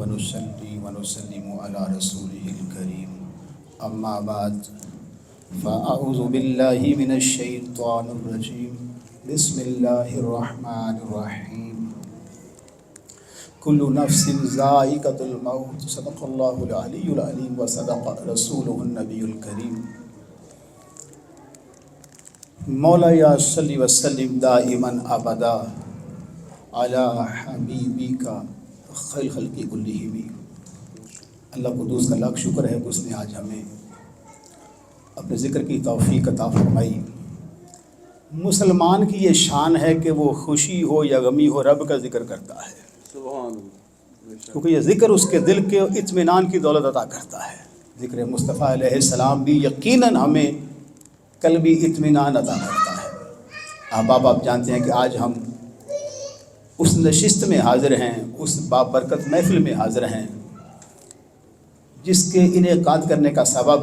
ونصلي ونسلم على رسوله الكريم أما بعد فأعوذ بالله من الشيطان الرجيم بسم الله الرحمن الرحيم كل نفس ذائقة الموت صدق الله العلي العليم وصدق رسوله النبي الكريم مولاي صل وسلم دائما أبدا على حبيبك خیر خلق کلہم۔ اللہ قدوس کا لاکھ شکر ہے کہ اس نے آج ہمیں اپنے ذکر کی توفیق عطا فرمائی۔ مسلمان کی یہ شان ہے کہ وہ خوشی ہو یا غمی ہو رب کا ذکر کرتا ہے، سبحان اللہ، کیونکہ یہ ذکر اس کے دل کے اطمینان کی دولت عطا کرتا ہے۔ ذکر مصطفیٰ علیہ السلام بھی یقیناً ہمیں قلبی اطمینان عطا کرتا ہے۔ احباب، آپ جانتے ہیں کہ آج ہم اس نشست میں حاضر ہیں، اس بابرکت محفل میں حاضر ہیں جس کے انعقاد کرنے کا سبب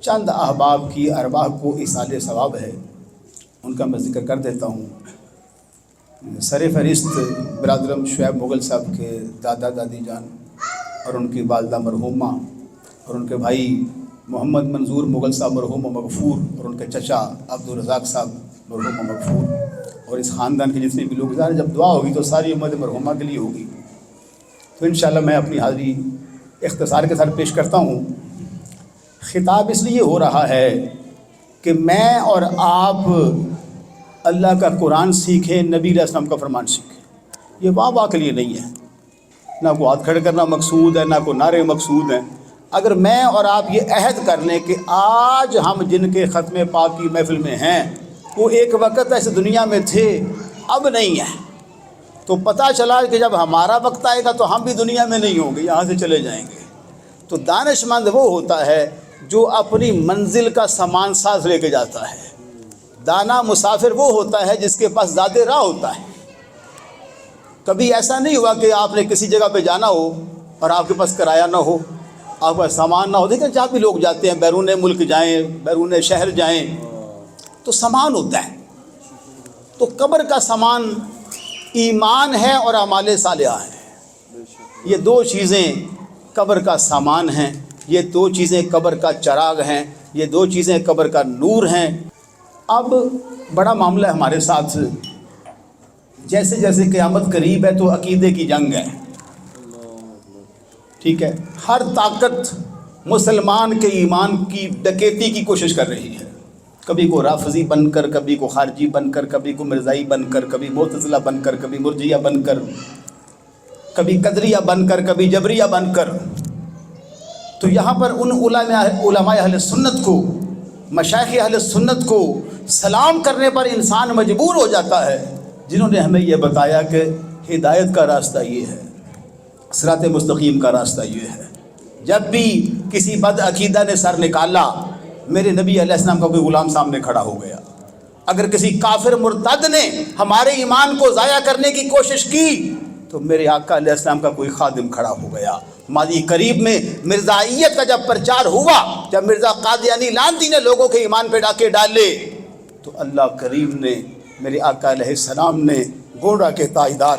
چند احباب کی ارواح کو ایصال ثواب ہے۔ ان کا میں ذکر کر دیتا ہوں۔ سر فہرست برادرم شعیب مغل صاحب کے دادا دادی جان اور ان کی والدہ مرحومہ اور ان کے بھائی محمد منظور مغل صاحب مرحوم و مغفور اور ان کے چچا عبدالرزاق صاحب مرحوم و مغفور اور اس خاندان کے جتنے بھی لوگ ظاہر جب دعا ہوگی تو ساری امت مرحومہ کے لیے ہوگی۔ تو انشاءاللہ میں اپنی حاضری اختصار کے ساتھ پیش کرتا ہوں۔ خطاب اس لیے ہو رہا ہے کہ میں اور آپ اللہ کا قرآن سیکھیں، نبی علیہ السلام کا فرمان سیکھیں۔ یہ واہ کے لیے نہیں ہے، نہ کوئی ہاتھ کھڑے کرنا مقصود ہے، نہ کوئی نعرے مقصود ہیں۔ اگر میں اور آپ یہ عہد کر لیں کہ آج ہم جن کے ختم پاک کی محفل میں ہیں وہ ایک وقت ایسے دنیا میں تھے، اب نہیں ہے، تو پتہ چلا کہ جب ہمارا وقت آئے گا تو ہم بھی دنیا میں نہیں ہوں گے، یہاں سے چلے جائیں گے۔ تو دانش مند وہ ہوتا ہے جو اپنی منزل کا سامان ساز لے کے جاتا ہے۔ دانا مسافر وہ ہوتا ہے جس کے پاس زیادہ راہ ہوتا ہے۔ کبھی ایسا نہیں ہوا کہ آپ نے کسی جگہ پہ جانا ہو اور آپ کے پاس کرایہ نہ ہو، آپ کے پاس سامان نہ ہو۔ دیکھیں جہاں بھی لوگ جاتے ہیں، بیرون ملک جائیں، بیرون شہر جائیں، تو سامان ہوتا ہے۔ تو قبر کا سامان ایمان ہے اور اعمال صالحہ ہے۔ یہ دو چیزیں قبر کا سامان ہیں، یہ دو چیزیں قبر کا چراغ ہیں، یہ دو چیزیں قبر کا نور ہیں۔ اب بڑا معاملہ ہے ہمارے ساتھ، جیسے جیسے قیامت قریب ہے تو عقیدے کی جنگ ہے، ٹھیک ہے۔ ہر طاقت مسلمان کے ایمان کی ڈکیتی کی کوشش کر رہی ہے، کبھی کو رافضی بن کر، کبھی کو خارجی بن کر، کبھی کو مرزائی بن کر، کبھی معتزلہ بن کر، کبھی مرجیہ بن کر، کبھی قدریہ بن کر، کبھی جبریہ بن کر۔ تو یہاں پر ان علماء اہل سنت کو، مشائخ اہل سنت کو سلام کرنے پر انسان مجبور ہو جاتا ہے، جنہوں نے ہمیں یہ بتایا کہ ہدایت کا راستہ یہ ہے، صراط مستقیم کا راستہ یہ ہے۔ جب بھی کسی بد عقیدہ نے سر نکالا، میرے نبی علیہ السلام کا کوئی غلام سامنے کھڑا ہو گیا۔ اگر کسی کافر مرتد نے ہمارے ایمان کو ضائع کرنے کی کوشش کی تو میرے آقا علیہ السلام کا کوئی خادم کھڑا ہو گیا۔ ماضی قریب میں مرزائیت کا جب پرچار ہوا، جب مرزا قادیانی لعنتی نے لوگوں کے ایمان پہ ڈاکے ڈالے، تو اللہ کریم نے، میرے آقا علیہ السلام نے گوڑا کے تاجدار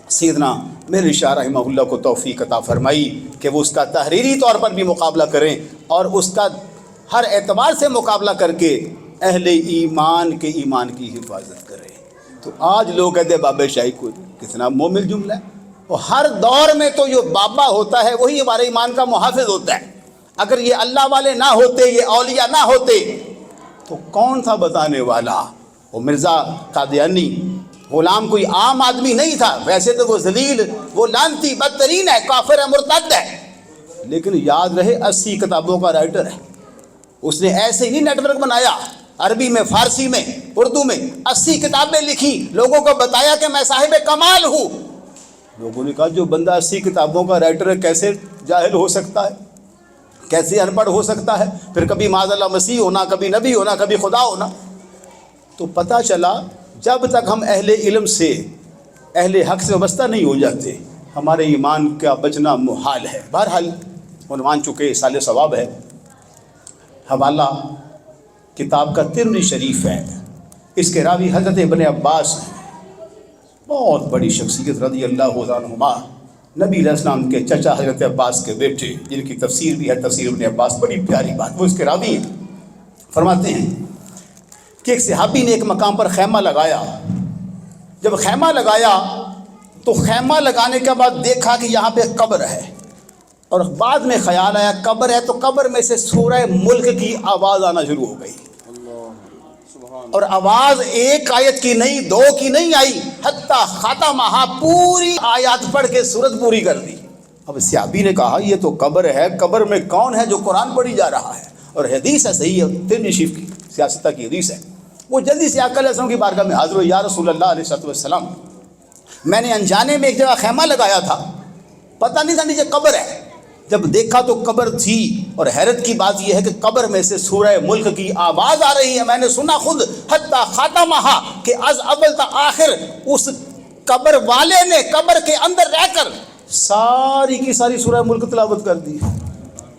سیدنا میرے شاہ رحمہ اللہ کو توفیق عطا فرمائی کہ وہ اس کا تحریری طور پر بھی مقابلہ کریں اور اس کا ہر اعتبار سے مقابلہ کر کے اہل ایمان کے ایمان کی حفاظت کرے۔ تو آج لوگ کہتے ہیں بابا شاہی کو، کتنا مومل جملہ ہے۔ اور ہر دور میں تو جو بابا ہوتا ہے وہی ہمارے ایمان کا محافظ ہوتا ہے۔ اگر یہ اللہ والے نہ ہوتے، یہ اولیاء نہ ہوتے تو کون تھا بتانے والا؟ وہ مرزا قادیانی غلام کوئی عام آدمی نہیں تھا، ویسے تو وہ ذلیل، وہ لعنتی، بدترین ہے، کافر ہے، مرتد ہے، لیکن یاد رہے 80 کتابوں کا رائٹر ہے۔ اس نے ایسے ہی نہیں نیٹ ورک بنایا، عربی میں، فارسی میں، اردو میں 80 کتابیں لکھی، لوگوں کو بتایا کہ میں صاحب کمال ہوں۔ لوگوں نے کہا جو بندہ 80 کتابوں کا رائٹر ہے کیسے جاہل ہو سکتا ہے، کیسے ان پڑھ ہو سکتا ہے، پھر کبھی معاذ اللہ مسیح ہونا، کبھی نبی ہونا، کبھی خدا ہونا۔ تو پتہ چلا جب تک ہم اہل علم سے، اہل حق سے وابستہ نہیں ہو جاتے، ہمارے ایمان کا بچنا محال ہے۔ بہرحال عنوان چکے ایصال ثواب ہے، حوالہ کتاب کا ترمذی شریف ہے، اس کے راوی حضرت ابن عباس ہیں، بہت بڑی شخصیت رضی اللہ عنہما۔ نبی علیہ السلام کے چچا حضرت عباس کے بیٹے، جن کی تفسیر بھی ہے تفسیر ابن عباس، بڑی پیاری بات، وہ اس کے راوی ہیں، فرماتے ہیں کہ ایک صحابی نے ایک مقام پر خیمہ لگایا. جب خیمہ لگایا تو خیمہ لگانے کے بعد دیکھا کہ یہاں پہ قبر ہے، اور بعد میں خیال آیا قبر ہے تو قبر میں سے سورہ ملک کی آواز آنا شروع ہو گئی. اور آواز ایک آیت کی نہیں، دو کی نہیں آئی، حتیٰ ختمہا، پوری آیات پڑھ کے سورت پوری کر دی. اب صحابی نے کہا یہ تو قبر ہے، قبر میں کون ہے جو قرآن پڑھی جا رہا ہے؟ اور حدیث ہے، صحیح ہے، ترمذی شریف کی سیاستہ کی حدیث ہے. وہ جلدی سے آقا علیہ السلام کی بارگاہ میں حاضر ہوئے، یا رسول اللہ علیہ السلام، میں نے انجانے میں ایک جگہ خیمہ لگایا تھا، پتہ نہیں تھا نیچے قبر ہے. جب دیکھا تو قبر تھی، اور حیرت کی بات یہ ہے کہ قبر میں سے سورہ ملک کی آواز آ رہی ہے. میں نے سنا خود، حتیٰ خاتمہا، کہ از اول تا آخر اس قبر والے نے قبر کے اندر رہ کر ساری کی ساری سورہ ملک تلاوت کر دی.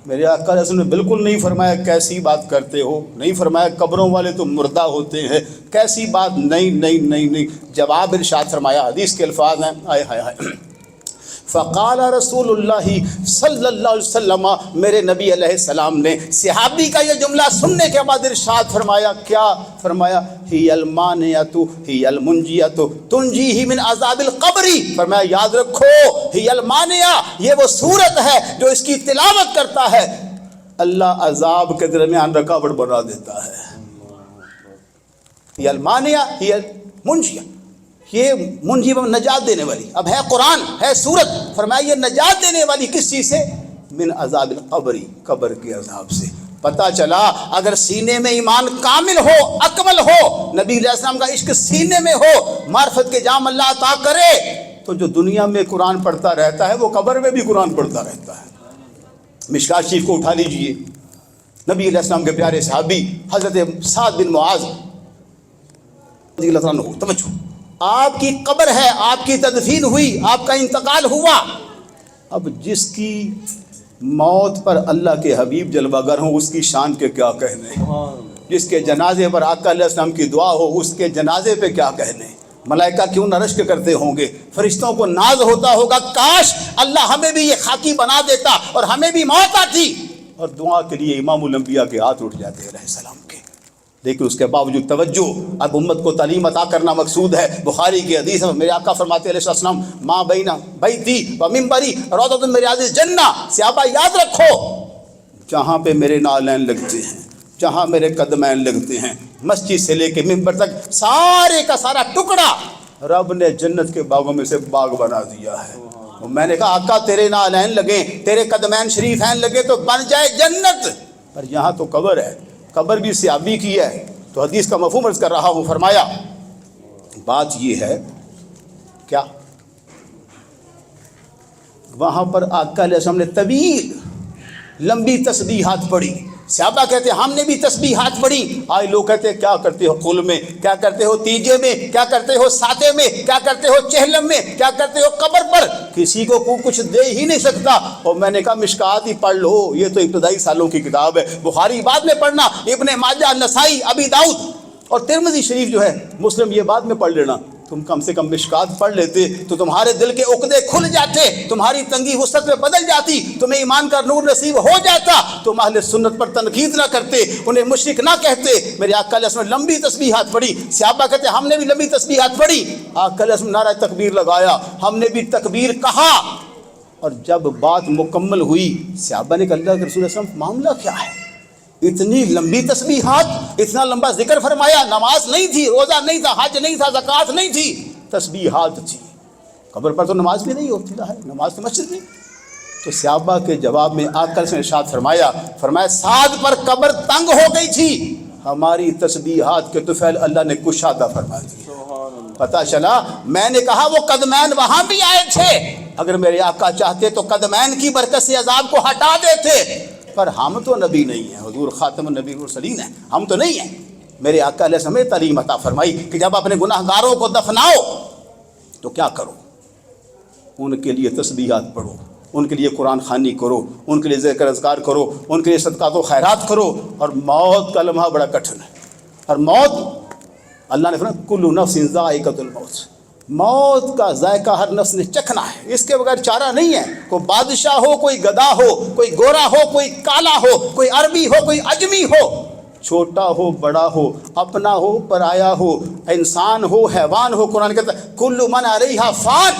میرے آقا علیہ السلام نے بالکل نہیں فرمایا کیسی بات کرتے ہو، نہیں فرمایا قبروں والے تو مردہ ہوتے ہیں، کیسی بات، نہیں نہیں نہیں نہیں. جواب ارشاد فرمایا، حدیث کے الفاظ ہیں، آئے ہائے ہائے، فقال رسول اللہ صلی اللہ علیہ وسلم، میرے نبی علیہ السلام نے صحابی کا یہ جملہ سننے کے بعد ارشاد فرمایا، کیا فرمایا؟ ہی المانیۃ ہی المنجیۃ تنجیہ من عذاب القبر. فرمایا یاد رکھو، ہی المانیہ، یہ وہ صورت ہے جو اس کی تلاوت کرتا ہے اللہ عذاب کے درمیان رکاوٹ بنا دیتا ہے. ہی المانیہ ہی المنجیہ، یہ منجی نجات دینے والی، اب ہے قرآن، ہے سورت، فرمایا یہ نجات دینے والی کس چیز سے؟ من عذاب القبر، قبر کے عذاب سے. پتہ چلا اگر سینے میں ایمان کامل ہو، اکمل ہو، نبی علیہ السلام کا عشق سینے میں ہو، معرفت کے جام اللہ عطا کرے، تو جو دنیا میں قرآن پڑھتا رہتا ہے وہ قبر میں بھی قرآن پڑھتا رہتا ہے. مشکات شریف کو اٹھا لیجئے، نبی علیہ السلام کے پیارے صحابی حضرت سعد بن معاذ رضی اللہ عنہ، توجہ، آپ کی قبر ہے، آپ کی تدفین ہوئی، آپ کا انتقال ہوا. اب جس کی موت پر اللہ کے حبیب جلوہ گر ہوں اس کی شان کے کیا کہنے، جس کے جنازے پر آقا علیہ السلام کی دعا ہو اس کے جنازے پہ کیا کہنے. ملائکہ کیوں نہ رشک کرتے ہوں گے، فرشتوں کو ناز ہوتا ہوگا کاش اللہ ہمیں بھی یہ خاکی بنا دیتا اور ہمیں بھی موت آتی. اور دعا کے لیے امام الانبیاء کے ہاتھ اٹھ جاتے علیہ السلام کے. لیکن اس کے باوجود توجہ، اب امت کو تعلیم عطا کرنا مقصود ہے. بخاری کی حدیث میں میرے آقا فرماتے علیہ السلام، ماں بینا بیتی و منبری روضۃ من ریاض الجنہ. صحابہ یاد رکھو، جہاں پہ میرے نالین لگتے ہیں، جہاں میرے قدمین لگتے ہیں، مسجد سے لے کے منبر تک سارے کا سارا ٹکڑا رب نے جنت کے باغوں میں سے باغ بنا دیا ہے. میں نے کہا آقا تیرے نالین لگیں، تیرے قدمین شریفین لگے تو بن جائے جنت. پر یہاں تو قبر ہے، قبر بھی صحابی کی ہے. تو حدیث کا مفہوم عرض کر رہا ہوں. فرمایا بات یہ ہے، کیا وہاں پر آقا علیہ السلام نے طویل لمبی تسبیحات پڑھی. صحابہ کہتے ہیں ہم نے بھی تسبیحات پڑھی. آج لوگ کہتے ہیں کیا کرتے ہو قل میں، کیا کرتے ہو تیجے میں، کیا کرتے ہو ساتے میں، کیا کرتے ہو چہلم میں، کیا کرتے ہو قبر پر. کسی کو کچھ دے ہی نہیں سکتا. اور میں نے کہا مشکات ہی پڑھ لو، یہ تو ابتدائی سالوں کی کتاب ہے. بخاری بعد میں پڑھنا، ابن ماجہ، نسائی، ابی داؤد اور ترمذی شریف جو ہے، مسلم یہ بعد میں پڑھ لینا. تم کم سے کم مشکات پڑھ لیتے تو تمہارے دل کے عقدے کھل جاتے، تمہاری تنگی وسعت میں بدل جاتی، تمہیں ایمان کا نور نصیب ہو جاتا. تم اہل سنت پر تنقید نہ کرتے، انہیں مشرک نہ کہتے. میرے آقا علیہ السلام نے لمبی تسبیحات پڑھی. صحابہ کہتے ہم نے بھی لمبی تسبیحات پڑھی. آقا علیہ السلام نعرہ تکبیر لگایا، ہم نے بھی تکبیر کہا. اور جب بات مکمل ہوئی صحابہ نے کہا اللہ کے رسول صلی اللہ علیہ وسلم معاملہ کیا ہے؟ اتنی لمبی تسبیحات، اتنا لمبا ذکر فرمایا. نماز نہیں تھی، روزہ نہیں تھا، حج نہیں تھا، زکوٰۃ نہیں تھی، تسبیحات تھی. قبر پر تو نماز بھی نہیں ہوتی ہے، نماز تو مسجد میں. تو صحابہ کے جواب میں آقا سے ارشاد فرمایا سعد پر قبر تنگ ہو گئی تھی، ہماری تسبیحات کے طفیل اللہ نے کشادہ فرما دی. پتہ چلا میں نے کہا وہ قدمین وہاں بھی آئے تھے، اگر میرے آقا چاہتے تو قدمین کی برکت سے عذاب کو ہٹا دیتے. پر ہم تو نبی نہیں ہیں، حضور خاتم النبی المرسلین ہیں، ہم تو نہیں ہیں. میرے آقا علیہ السلام نے تعلیم عطا فرمائی کہ جب اپنے گناہ گاروں کو دفناؤ تو کیا کرو؟ ان کے لیے تسبیحات پڑھو، ان کے لیے قرآن خوانی کرو، ان کے لیے ذکر اذکار کرو، ان کے لیے صدقات و خیرات کرو. اور موت کا لمحہ بڑا کٹھن ہے. اور موت اللہ نے فرمایا کل نفس ذائقۃ الموت، موت کا ذائقہ ہر نفس نے چکھنا ہے، اس کے بغیر چارہ نہیں ہے۔ کوئی بادشاہ ہو، کوئی گدا ہو، کوئی گورا ہو، کوئی کالا ہو، کوئی عربی ہو، کوئی اجمی ہو، چھوٹا ہو بڑا ہو، اپنا ہو پرایا ہو، انسان ہو حیوان ہو، قرآن کہتا ہے کل من علیہا فان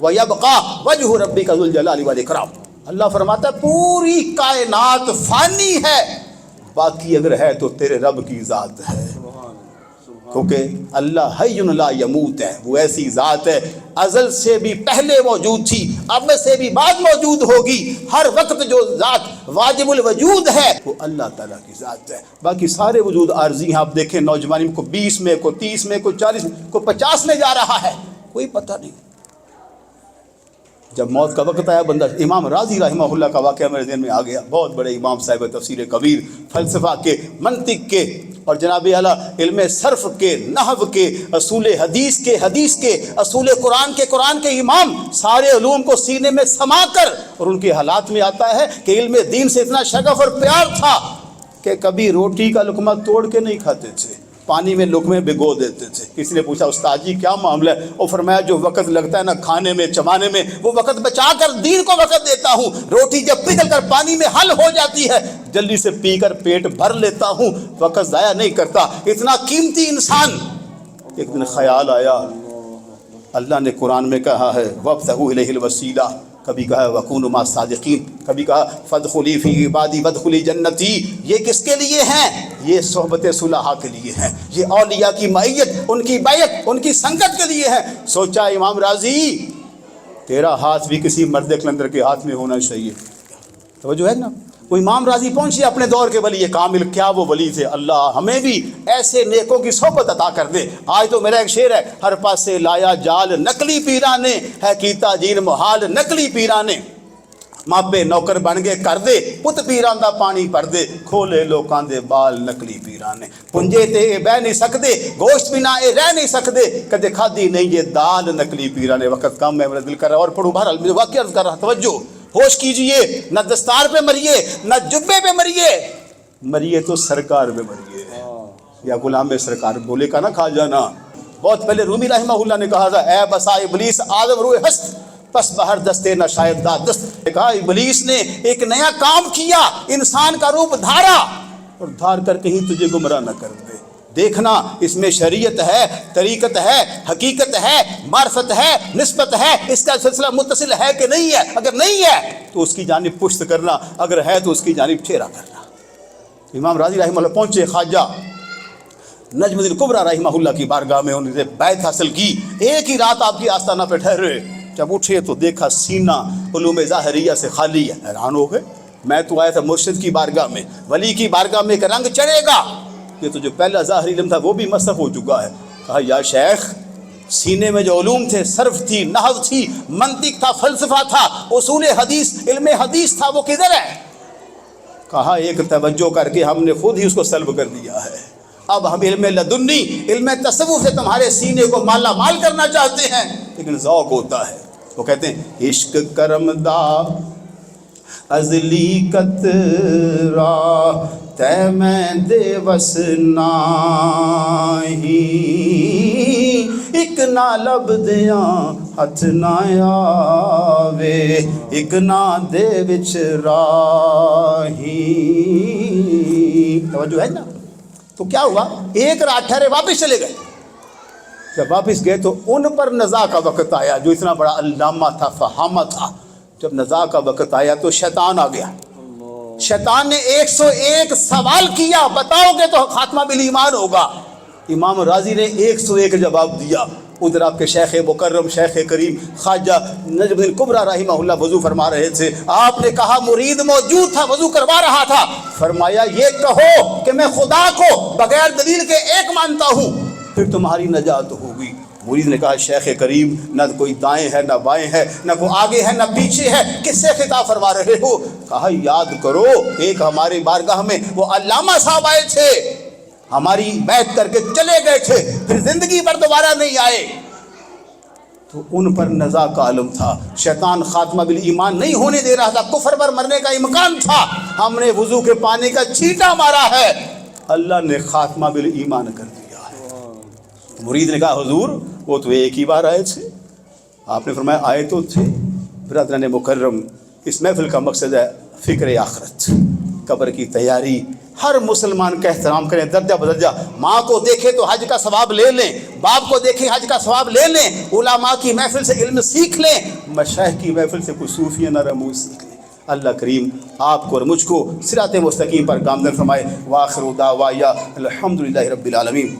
ویبقا وجہ ربک ذو الجلال والاکرام۔ اللہ فرماتا ہے پوری کائنات فانی ہے، باقی اگر ہے تو تیرے رب کی ذات ہے، کیونکہ اللہ حی لا یموت ہے، وہ ایسی ذات ہے ازل سے بھی پہلے موجود تھی، اب سے بھی بعد موجود ہوگی، ہر وقت جو ذات واجب الوجود ہے وہ اللہ تعالیٰ کی ذات ہے۔ باقی سارے وجود عارضی ہیں، آپ دیکھیں نوجوانی میں کو 20 میں، کو 30 میں، کو 40 میں، کو 50 میں جا رہا ہے، کوئی پتہ نہیں۔ جب موت کا وقت آیا بندہ، امام راضی رحمہ اللہ کا واقعہ میرے ذہن میں آ گیا، بہت بڑے امام صاحب تفسیر کبیر، فلسفہ کے، منطق کے، اور جناب اعلیٰ علم صرف کے، نحو کے، اصول حدیث کے، اصول قرآن کے امام، سارے علوم کو سینے میں سما کر، اور ان کے حالات میں آتا ہے کہ علم دین سے اتنا شغف اور پیار تھا کہ کبھی روٹی کا لقمہ توڑ کے نہیں کھاتے تھے، پانی میں لقمے بھگو دیتے تھے۔ کسی نے پوچھا استاد جی کیا معاملہ ہے؟ اور فرمایا جو وقت لگتا ہے نا کھانے میں چبانے میں، وہ وقت بچا کر دین کو وقت دیتا ہوں، روٹی جب پگھل کر پانی میں حل ہو جاتی ہے جلدی سے پی کر پیٹ بھر لیتا ہوں، وقت ضائع نہیں کرتا۔ اتنا قیمتی انسان، ایک دن خیال آیا، اللہ نے قرآن میں کہا ہے وَابْتَغُوا إِلَيْهِ الْوَسِيلَةَ، کبھی کہا وَكُونُوا مَعَ الصَّادِقِينَ، کبھی کہا فَادْخُلِي فِي عِبَادِي وَادْخُلِي جَنَّتِي۔ یہ کس کے لیے ہیں؟ یہ صحبت صلحاء کے لیے ہیں، یہ اولیاء کی معیت، ان کی بیعت، ان کی سنگت کے لیے ہے۔ سوچا امام راضی تیرا ہاتھ بھی کسی مرد کلندر کے ہاتھ میں ہونا چاہیے، توجہ ہے نا؟ وہ امام راضی پہنچے اپنے دور کے ولی کامل، کیا وہ ولی تھے، اللہ ہمیں بھی ایسے نیکوں کی صحبت عطا کر دے۔ آج تو میرا ایک شعر ہے، ہر پاس سے لایا جال نقلی پیرانے، ہے کیتا جین محال نقلی پیرانے، ماپے نوکر بن گئے کر دے، پت پیران دا پانی پر دے، کھولے لوکاں دے بال نقلی پیرانے، پنجے تے اے بہ نہیں سکدے، گوشت بنا اے رہ نہیں سکدے، کدے کھادی نہیں یہ دال نقلی پیرانے۔ وقت کم ہے، میرا دل کر رہا ہے اور پڑھوں، بہرحال مجھے واقعہ عرض کر رہا، توجہ، ہوش کیجئے، نہ دستار پہ مریے، نہ جبے پہ مریے، مریے تو سرکار پہ مریے، یا غلام سرکار بولے کا نہ کھا جانا۔ بہت پہلے رومی رحمہ اللہ نے کہا تھا اے بسا ابلیس آدم روئے ہست، پس بہر دستے نہ شاید داد دست۔ کہا ابلیس نے ایک نیا کام کیا، انسان کا روپ دھارا، اور دھار کر کہیں تجھے گمراہ نہ کر دے۔ دیکھنا اس میں شریعت ہے، طریقت ہے، حقیقت ہے، معرفت ہے، نسبت ہے، اس کا سلسلہ متصل ہے کہ نہیں ہے، اگر نہیں ہے تو اس کی جانب پشت کرنا، اگر ہے تو اس کی جانب چہرہ کرنا۔ امام راضی رحمہ اللہ پہنچے خواجہ نجم الدین کبریٰ رحمہ اللہ کی بارگاہ میں، انہوں نے بیعت حاصل کی، ایک ہی رات آپ کی آستانہ پہ ٹھہرے، جب اٹھے تو دیکھا سینہ علوم ظاہریہ سے خالی ہے، حیران ہو گئے، میں تو آیا تھا مرشد کی بارگاہ میں، ولی کی بارگاہ میں ایک رنگ چڑھے گا، یہ تو جو پہلا ظاہری علم تھا وہ بھی مسخ ہو چکا ہے۔ کہا یا شیخ سینے میں جو علوم تھے، صرف تھی، نحو تھی، منطق تھا، فلسفہ تھا، اصول حدیث، علم حدیث تھا، وہ کدھر ہے؟ کہا ایک توجہ کر کے ہم نے خود ہی اس کو سلب کر دیا ہے، اب ہم علم لدنی، علم تصوف سے تمہارے سینے کو مالا مال کرنا چاہتے ہیں، لیکن ذوق ہوتا ہے۔ وہ کہتے ہیں عشق کرم دا ازلی قطرہ تے میں دے وس ناہی، ایک نہ لب دیاں ہتھ نہ آوے، ایک نہ دے وچ راہی۔ توجہ ہے نا؟ تو کیا ہوا، ایک رات ٹھہرے واپس چلے گئے، جب واپس گئے تو ان پر نزاع کا وقت آیا، جو اتنا بڑا علامہ تھا، فہامہ تھا، جب نزاع کا وقت آیا تو شیطان آ گیا، شیطان نے 101 سوال کیا، بتاؤ گے تو خاتمہ بالایمان ہوگا۔ امام راضی نے 101 جواب دیا۔ ادھر آپ کے شیخ مکرم، شیخ کریم خواجہ نجم الدین کبریٰ رحمہ اللہ وضو فرما رہے تھے، آپ نے کہا مرید موجود تھا، وضو کروا رہا تھا، فرمایا یہ کہو کہ میں خدا کو بغیر دلیل کے ایک مانتا ہوں، پھر تمہاری نجات ہوگی۔ مرید نے کہا شیخ کریم نہ کوئی دائیں ہے نہ بائیں ہے، نہ کوئی آگے ہے نہ پیچھے ہے، کس سے خطاب فرما رہے ہو؟ کہا یاد کرو ایک ہماری بارگاہ میں وہ علامہ صاحب آئے تھے، ہماری بیعت کر کے چلے گئے تھے، پھر زندگی پر دوبارہ نہیں آئے۔ تو ان پر نزاع کا عالم تھا، شیطان خاتمہ بالایمان نہیں ہونے دے رہا تھا، کفر پر مرنے کا امکان تھا، ہم نے وضو کے پانی کا چھینٹا مارا ہے، اللہ نے خاتمہ بالایمان کر دیا ہے۔ مرید نے کہا حضور وہ تو ایک ہی بار آئے تھے. آپ نے فرمایا آئے تو تھے. برادران مکرم، اس محفل کا مقصد ہے فکر آخرت، قبر کی تیاری. ہر مسلمان کا احترام کریں درجہ بدرجہ. ماں کو دیکھے تو حج کا ثواب لے لیں، باپ کو دیکھے حج کا ثواب لے لیں، علماء کی محفل سے علم سیکھ لیں، مشائخ کی محفل سے کوئی صوفیانہ رموز سیکھ لیں. اللہ کریم آپ کو اور مجھ کو صراط مستقیم پر گامزن فرمائے. وآخر دعوایا الحمدللہ رب العالمین.